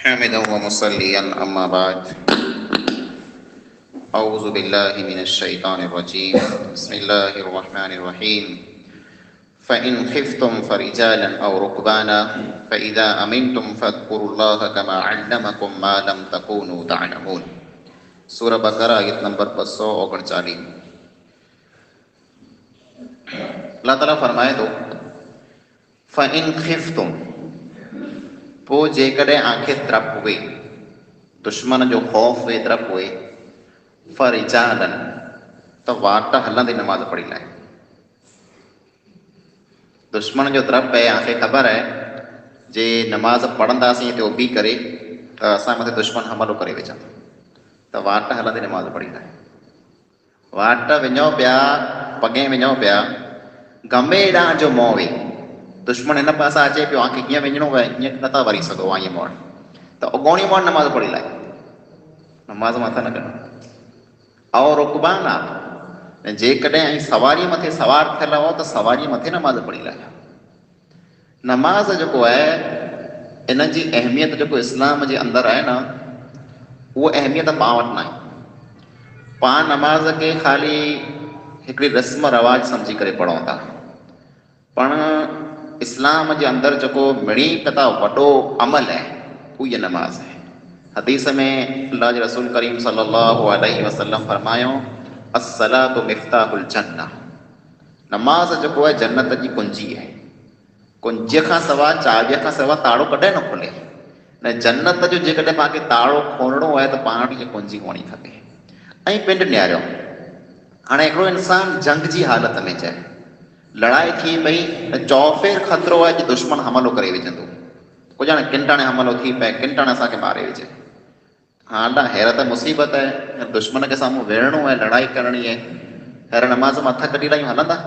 حامدا ومصليا أما بعد أعوذ بالله من الشيطان الرجيم بسم الله الرحمن الرحيم فإن خفتم فرجالا أو ركبانا فإذا أمنتم فاذكروا الله كما علمكم ما لم تكونوا تعلمون सूरह बकरा आयत नंबर 239। अल्लाह ताला फरमाए तो फ़इन खिफ़्तुम पो जेकॾहिं आंखे तरप हुए दुश्मन जो ख़ौफ़ वे तरप हुए फ़रिजालन तो वाट हलंदे नमाज़ पढ़ी लाए। दुश्मन जो तरप है आंखे ख़बर है जे नमाज़ पढ़ंदासीं तो बी करे तो असां मथे दुश्मन हमलो करे वेचंदो तो वाट हलंदे नमाज़ पढ़ी लाए। वाट विञो पिया पगे विञो पिया गमे ॾांहुं जो मोह वे दुश्मन इन पासा अचे पियो आंखे कीअं विञणो आहे हीअं नथा वरी सघो आहे ईअं मोड़ त उगोणी मोड़ नमाज़ पढ़ी लाए। नमाज़ मथां न कनि और रुकबान आहे जेकॾहिं ऐं सवारी मथे सवार थियल हो त सवारी मथे नमाज़ पढ़ी लाए। नमाज़ जेको आहे इन जी अहमियत जेको इस्लाम जे अंदरि आहे न वो अहमियत पाण वटि न आहे। पाण नमाज़ के ख़ाली हिकिड़ी रस्म रवाज सम्झी करे पढ़ूं था पण इस्लाम जे अंदरि जेको मिड़ी पता वॾो अमल आहे उहो इहा नमाज़ आहे। हदीस में अल्लाह जे रसूल करीम सल्लल्लाहु अलैहि वसल्लम फरमायो अस्सलातु मिफ्ताहुल जन्नह। नमाज़ जेको आहे जन्नत जी कुंजी आहे। कुंजीअ खां सवाइ चाबीअ खां सवाइ ताड़ो कॾहिं न खुले न जन्नत जो जेकॾहिं पाण खे ताड़ो खोलणो आहे त पाण वटि इहा कुंजी हुअणी खपे। ऐं पिंड न्यारियो हाणे हिकिड़ो इंसान जंग जी हालत में चए लड़ाई थी पई त चौफेर ख़तरो आहे कि दुश्मन हमलो करे विझंदो कुझु हाणे किंटाणे हमलो थी पए किंटाणे असांखे मारे विझे। हा ॾा हैर त मुसीबत आहे दुश्मन खे साम्हूं वेहणो आहे लड़ाई करणी आहे हैर नमाज़ मथां कढी लायूं हलंदा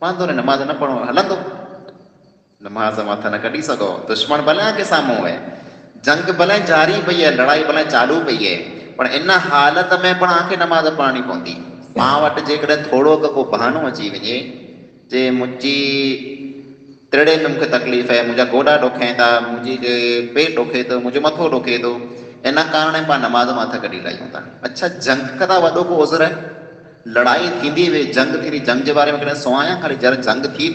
वांदो न नमाज़ न पढ़ो हलंदो नमाज़ मथां न कढी सघो दुश्मन भले के साम्हूं आहे जंग भले जारी पई आहे लड़ाई भले चालू पई आहे पर इन हालत में पण आंखे नमाज़ पढ़णी पवंदी। पाण वटि जेकॾहिं थोरो को बहानो अची वञे जे मुंहिंजी तिड़े में मूंखे तकलीफ़ आहे मुंहिंजा गोॾा ॾुखनि था मुंहिंजी पेट ॾुखे थो मुंहिंजो मथो ॾुखे थो इन कारण पाण नमाज़ मथां कढी लायूं था। अच्छा जंग खां वॾो को उज़र आहे लड़ाई थींदी वे जंग थींदी जंग जे बारे में कॾहिं सुवायां ख़ाली जंग थी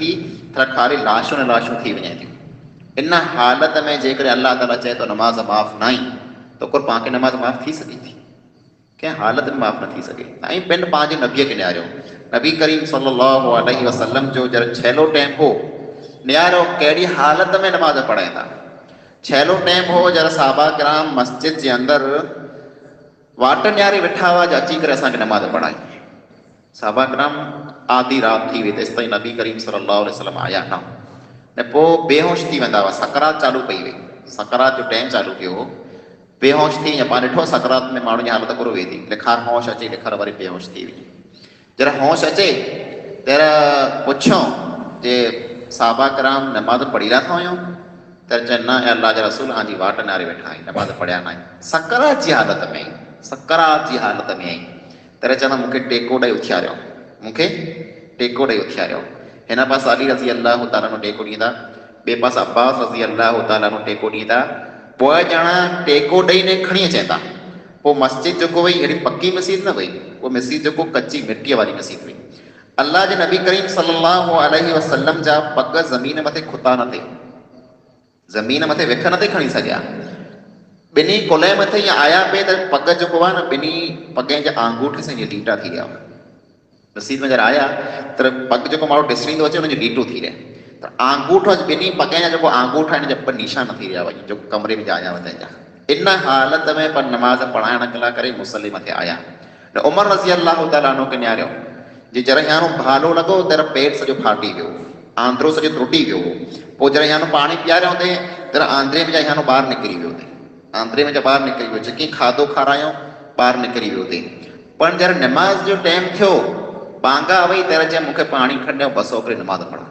त ख़ाली लाशूं न लाशूं थी वञे थियूं। इन हालत में जेकॾहिं अल्लाह ताला चए तो नमाज़ माफ़ न आई तो कुर पाण खे नमाज़ माफ़ थी सघे थी कंहिं हालत में माफ़ न थी सघे। ऐं पिंड पंहिंजे नबीअ खे न्यारियो नबी करीम सल्लल्लाहु अलैहि वसल्लम जो जॾहिं छेलो टाइम हो न्यारो कहिड़ी हालत में नमाज़ पढ़ाइनि था। छेलो टाइम हो जॾहिं साहबा किराम मस्जिद जे अंदरि वाट न्यारे वेठा हुआ जो अची करे असांखे नमाज़ पढ़ाई। साहबा किराम आधी राति थी वई तेसि ताईं नबी करीम सल्लल्लाहु अलैहि वसल्लम आया न पोइ बेहोश थी वेंदा हुआ सकरात चालू पई हुई सकरात जो टाइम चालू थियो हो बेहोश थी या पाण ॾिठो सकरात में माण्हू जी हालत कुरो वेंदी लिखार होश अचे लिखार वरी बेहोश थी वई जॾहिं होश अचे तर पुछो जे साहबा किराम नमाज़ पढ़ी रहा था हुयूं त चए न अल्लाह जा रसूल आजी वाट नारे वेठा आहिनि नमाज़ पढ़िया न आहिनि सकरात जी हालत में आई तर चवंदा मूंखे टेको ॾेई उथियारियो हिन पासे अली रज़ी अल्लाह ताला नो टेको ॾींदा ॿिए पासे अब्बास रज़ी अल्लाह ताला नो टेको ॾींदा पोइ ॼणा टेको ॾेई ने खणी अचनि था। पोइ मस्जिद जेको वई अहिड़ी पकी मस्जिद न वई उहा मस्जिद जेको कच्ची मिटीअ वारी मस्जिद हुई। अल्लाह जे नबी करीम सल्लल्लाहु अलैहि वसल्लम जा पग ज़मीन मथे खुता न थे ज़मीन मथे विख न थे खणी सघिया ॿिन्ही कुल्हे मथे ईअं आया पे त पग जेको आहे न ॿिन्ही पगनि जा आंगूठे सां ईअं लीटा थी विया मस्जिद में जॾहिं आया त पग जेको माण्हू ॾिसणींदो अचे हुनजो लीटो थी रहे त आंगूठो ॿिन्ही पगनि जा जेको आंगूठा आहिनि जा निशान थी रहिया हुआ जेको कमरे में आया हुआ तंहिंजा इन हालत में पर नमाज़ पढ़ाइण लाइ करे मुसल्ले मथे आया त उमर रज़ी अल्लाह ताला नो खे न्यारियो जे जॾहिं हानो भालो लॻो त पेट सॼो फाटी वियो आंद्रो सॼो त्रुटी वियो पोइ जॾहिं हानो पाणी पीआरियो त आंद्रे में हानो ॿाहिरि निकिरी वियो आंद्रे में ॿाहिरि निकिरी वियो जेकी खाधो खारायो ॿाहिरि निकिरी वियो पर जॾहिं नमाज़ जो टाइम थियो बांगा वई तर चए मूंखे पाणी खणियो बसि ओकरे नमाज़ पढ़ा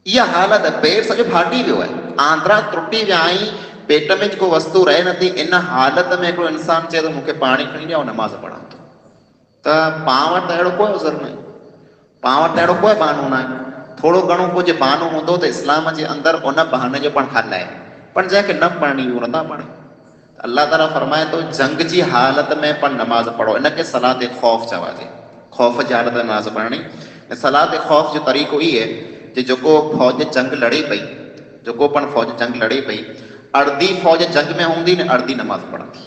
इहा हालत पेट सॼो फाटी वियो आहे आंद्रा त्रुटी विया आहीं पेट में जेको वस्तु रहे नथी इन हालत में हिकिड़ो इंसान चए थो मूंखे पाणी खणी ॾियो नमाज़ पढ़ा त पाण वटि अहिड़ो कोई उज़र न आहे पाण वटि अहिड़ो कोई बहानो न आहे थोरो घणो कुझु बहानो हूंदो त इस्लाम जे अंदरि उन बहाने जो पाण हल आहे पर जंहिंखे न पढ़णी उहो नथा पढ़े। अल्लाह ताला फरमाए थो जंग जी हालत में पण नमाज़ पढ़ो, इनखे सलात ख़ौफ़ चवाजे। ख़ौफ़ जी हालत में नमाज़ पढ़णी। सलात ख़ौफ़ जो तरीक़ो इहे जे जेको फ़ौज जंग लड़े पई, जेको पण फ़ौज जंग लड़े पई, अर्दी फ़ौज जंग में हूंदी न अर्दी नमाज़ पढ़ंदी,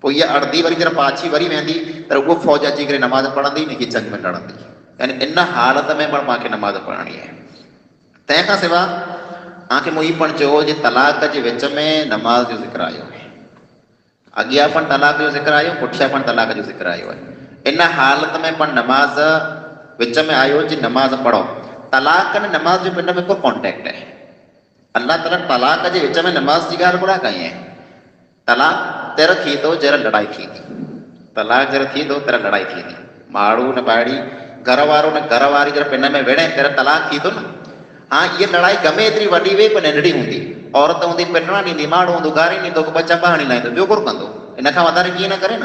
पोइ इहा अर्दी वरी जॾहिं पाछी वरी वेंदी त उहो फ़ौज अची करे नमाज़ पढ़ंदी न हीअ जंग में लड़ंदी। यानी इन हालत में पण मूंखे नमाज़ पढ़णी आहे। तंहिंखां सवाइ तव्हांखे मूं हीअ पण चयो जे तलाक जे विच में नमाज़ जो ज़िक्र आयो आहे। अॻियां पण तलाक जो ज़िक्र आयो, पुठियां पण तलाक जो ज़िक्र आयो आहे। इन हालत में पण नमाज़ विच में आयो जे नमाज़ पढ़ो। तलाक ने नमाज़ जो पिंड में को कॉन्टेक्ट है। अल्लाह ताला तलाक जे विच में नमाज़ जी ॻाल्हि कोन कई आहे। तलाक तर थी थो जहिड़ा लड़ाई थी थी, तलाक जहिड़ा थी थो तर लड़ाई थी थी, माण्हू न ॿाहिरी घर वारो न घर वारी जरा पिंड में विढ़े तर तलाक थी थो न। हाँ ये लड़ाई गमे एतिरी वॾी वे पर नंढड़ी हूंदी, औरत हूंदी पिटणा ॾींदी, माण्हू हूंदो गारी ॾींदो, ॿ चपा हणी लाहींदो, ॿियो कुझु कंदो, इन खां वधारे कीअं न करे न।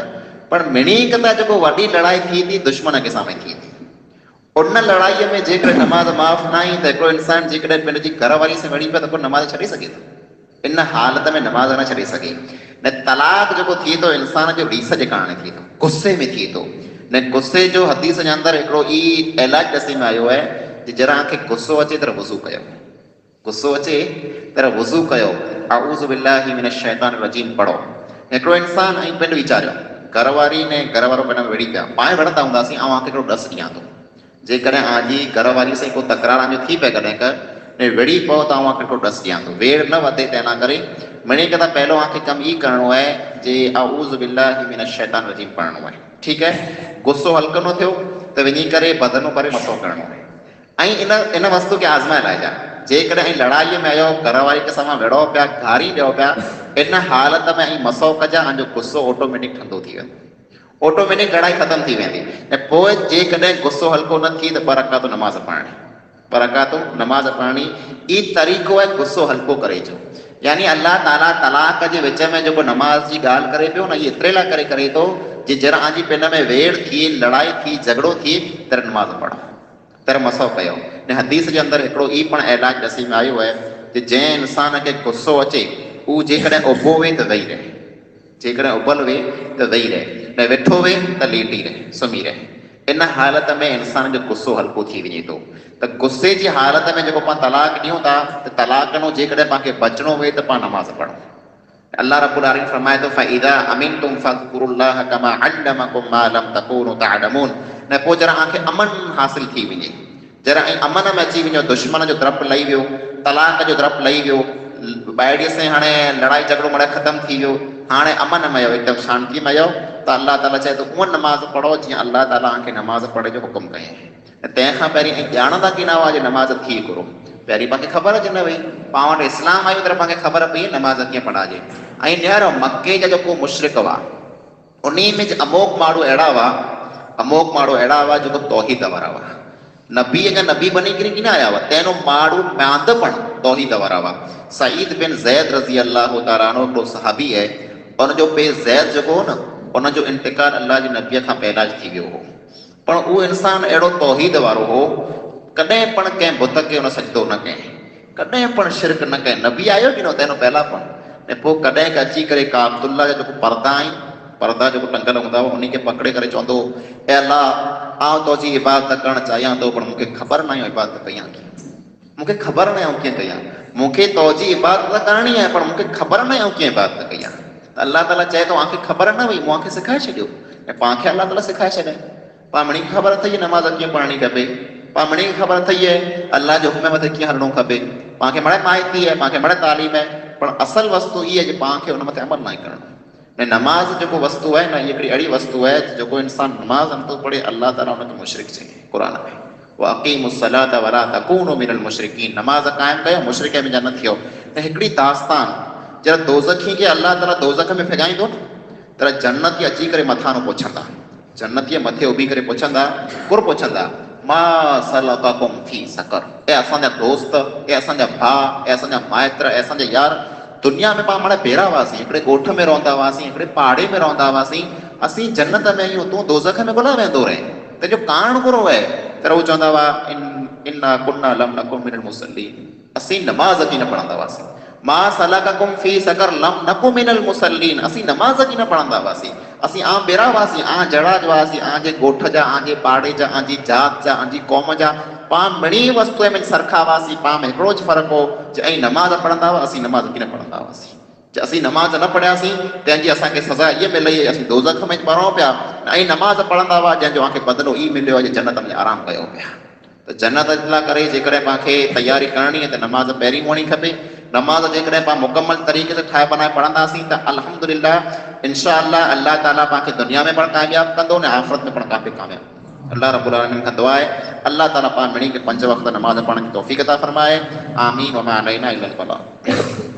पर मिणी कंदा जेको वॾी लड़ाई थी थी दुश्मन के साम्हूं थी थी, उन लड़ाईअ में जेकॾहिं नमाज़ माफ़ न आई त हिकिड़ो इंसानु जेकॾहिं पंहिंजी घरवारी सां विढ़ी पियो त पोइ नमाज़ छॾे सघे थो? इन हालत में नमाज़ न छॾे सघे। न तलाक जेको थिए थो इंसान जो रीस जे कारण थिए थो, गुस्से में थिए थो। न गुस्से जो हदीस जे अंदरि हिकिड़ो ई इलाज ॾसी में आयो आहे जे जरा खे गुस्सो अचे त वज़ू कयो, गुस्सो अचे त वज़ू कयो, अऊज़ु बिल्लाहि मिनश शैतानिर रजीम पढ़ो। हिकिड़ो इंसानु ऐं पिंड वीचारियो, घरवारी ने घरवारो पिंड में विढ़ी पिया, पाण विढ़ंदा हूंदासीं, ऐं आख़िर हिकिड़ो ॾस ॾियां थो, जेकॾहिं आजी घरवारी सां को तकरार जो थी पए कॾहिं कर ने विढ़ी पओ त आउं हिकिड़ो ॾस ॾियां थो, वेड़ न वधे तंहिं करे मिणी कंदा पहिरियों आखे कमु ई करिणो आहे जे अऊज़ु बिल्लाहि मिनश शैतानिर रजीम पढ़णो आहे। ठीकु आहे, गुस्सो हल्को न थियो त वञी करे बदनो करे मसो करिणो आहे। ऐं इन वस्तु खे आज़माए लाइजा, जेकॾहिं लड़ाईअ में आयो घरवारी के साम्हूं विढ़ो पिया, घारी ॾियो पिया, इन हालत में ऐं मसो कजा, ऐं जो गुस्सो ऑटोमेटिक ठंडो थी वेंदो, ऑटोमेटिक लड़ाई ख़तम थी वेंदी। ऐं पोइ जेकॾहिं गुस्सो हल्को न थी त परकातो नमाज़ पढ़णी, परकातो नमाज़ पढ़णी ई तरीक़ो आहे गुस्सो हल्को करे जो। यानी अल्लाह ताला तलाक जे विच में जेको नमाज़ जी ॻाल्हि करे पियो न, इहे एतिरे लाइ करे थो जे जरा जी पिन में वेड़ थिए, लड़ाई थी, झगड़ो थिए तर नमाज़ पढ़ो, तर मसो कयो। ने हदीस जे अंदरि हिकिड़ो ई पण इलाज ॾसी में आयो आहे जे जंहिं इंसान खे गुस्सो अचे उहो जेकॾहिं उभो वे त वेही रहे, जेकॾहिं उबल वे त वेही रहे, न वेठो वे त लेटी रहे, सुम्ही रहे। इन हालत में इंसान जो गुस्सो हल्को थी वञे थो। त गुस्से जी हालत में जेको पाण तलाक ॾियूं था त तलाक ॾिनो जेकॾहिं पाण बचणो वे त पाण नमाज़ पढ़ो। अल्लाह रब्बुल आलमीन फरमाए थो फ़इज़ा अमिनतुम फ़ज़कुरुल्लाह कमा अल्लमकुम मा लम तकूनु तअलमून। न पोइ जरा आंखे अमन हासिल थी वञे, जरा ऐं अमन में अची वञो, दुश्मन जो द्रप लही वियो, तलाक जो द्रप लही वियो, ॿाहिरीअ से हाणे लड़ाई झगड़ो मड़े ख़तमु थी वियो, हाणे अमन में आयो, हिकदमि शांती में आयो, त अल्लाह ताला चए थो उहा नमाज़ पढ़ो जीअं अल्लाह ताला तव्हांखे नमाज़ पढ़े जो हुकुम कयईं। ऐं तंहिंखां पहिरीं ऐं ॼाणंदा की न हुआ जे नमाज़ थी घुरो, पहिरीं पाण खे ख़बर अचे न वई, पाण वटि इस्लाम आयो त पाण खे ख़बर पई नमाज़ कीअं पढ़ाजे। ऐं ॾियारो मके जा जेको मुशरिक हुआ उन में अमोक माण्हू अहिड़ा हुआ, अमोक माण्हू अहिड़ा हुआ जेको तौहीद वारा हुआ, नबी जा नबी बनी करे की न आया हुआ, तंहिंजो माण्हू मांदपण तौहीद वारा हुआ। सईद बिन ज़ैद रज़ी अल्लाह ताला अन्हु हिकिड़ो सहाबी आहे, उनजो पे ज़ैद जेको हो न उनजो इंतिकाल अल्लाह जे नबीअ खां पहिरियां थी वियो हो, पर उहो इंसानु अहिड़ो तौहीद वारो हो, कॾहिं पण कंहिं बुत खे उन सजदो न कयईं, कॾहिं पण शिरक न कयईं। नबी आयो की न तंहिंजो पहिला पण, ऐं पोइ कॾहिं का अची करे का अब्दुल्ला जा जेको परदा आहिनि, परदा जेको टंगल हूंदा हुआ उन खे पकड़े करे चवंदो ए अल्लाह आउं तुंहिंजी इबादत करणु चाहियां थो, पर मूंखे ख़बर न आहे इबादत कयां कीअं, मूंखे ख़बर न आहे कीअं कयां, मूंखे तुंहिंजी इबादत करणी आहे पर मूंखे ख़बर न आहे कीअं इबादत कयां। त अल्लाह ताला चए थो मूंखे ख़बर न हुई, मूंखे सेखारे छॾियो, ऐं पाण खे अल्लाह ताला सेखारे छॾियो। पाण मणी खे ख़बर अथई नमाज़ कीअं पढ़णी खपे, पाण मणी खे ख़बर अथई आहे अल्लाह जो हुक्म मथे कीअं हलणो खपे, पाण खे मड़े माहिती आहे, पाण खे मड़े तालीम आहे, पर असल वस्तु इहा आहे जे पाण खे हुन मथे अमल न आहे करणो। ऐं नमाज़ जेको वस्तु आहे न, इहा हिकिड़ी अहिड़ी वस्तु आहे जेको इंसानु नमाज़ नथो पढ़े अल्लाह ताला हुनखे मुशरिक चए क़ुर में, वअक़ीमुस्सलात वला तकूनु मिनल मुशरिकीन, नमाज़ क़ाइमु कयो मुशरिक में जा न थियो। ऐं हिकिड़ी दास्तान जरा दोज़खी खे अल्लाह ताला दोज़ख में फिगाईंदो न त जन्नती अची करे मथां न पुछंदा, जन्नतीअ मथे उभी करे पुछंदा, कुर पुछंदा मा सलककुम फी सकर, ए असांजा दोस्त, ए असांजा भाउ, ए असांजा माइट, ए असांजा यार, दुनिया में पाण माणे भेरा हुआसीं, हिकिड़े ॻोठ में रहंदा हुआसीं, हिकिड़े पाड़े में रहंदा हुआसीं, असीं जन्नत में आहियूं, तूं दोज़ख में भला वेंदो रहे, तुंहिंजो कारण कहिड़ो आहे? त उहो चवंदा हुआ इन्ना कुन्ना लम नकुन मिनल मुसल्लीन, असीं नमाज़ कीअं न पढ़ंदा हुआसीं, मां सलककुम फी सकर लम नकु मिनल मुसल्लीन, असी नमाज की न पढ़ंदा हुआसीं, असी आ बेरा हुआसीं, आ जड़ा जो हुआसीं, आ जे गोठ जा, आ जे पाड़े जा, आ जी जात जा, आ जी कौम जा, पां मिणी वस्तुअ में सरखा हुआसीं, पां में हिकिड़ो ज फ़र्क़ु हो ऐं नमाज़ पढ़ंदा हुआ, असी नमाज़ की न पढ़ंदा हुआसीं। असी नमाज़ न पढ़ियासीं तंहिंजी असांखे सज़ा इहा मिली, असीं दोज़ख में मरूं पिया, ऐं नमाज़ पढ़ंदा हुआ जंहिंजो असांखे बदिलो ई मिलियो आहे, जन्नत में आराम कयो पिया। त जन्नत लाइ करे जेकॾहिं पाणखे तयारी करणी आहे त नमाज़ पहिरीं हुअणी खपे। नमाज़ जेकॾहिं पाण मुकमल तरीक़े से ठाहे बनाए पढ़ंदासीं त अल्हम्दुलिल्लाह इंशा अल्लाह अल्लाह ताला पाणखे दुनिया में पिणु कामयाबु कंदो न आख़िरत में पिणु काफ़ी कामयाबु। अल्लाह रब्बुल आलमीन खां दुआ आहे अल्लाह ताला पाण मिणी खे 5 वक़्त नमाज़ पढ़ण जी तौफ़ीक़ अता फ़रमाए। आमीन व मा अलैना इल्लल बलाग।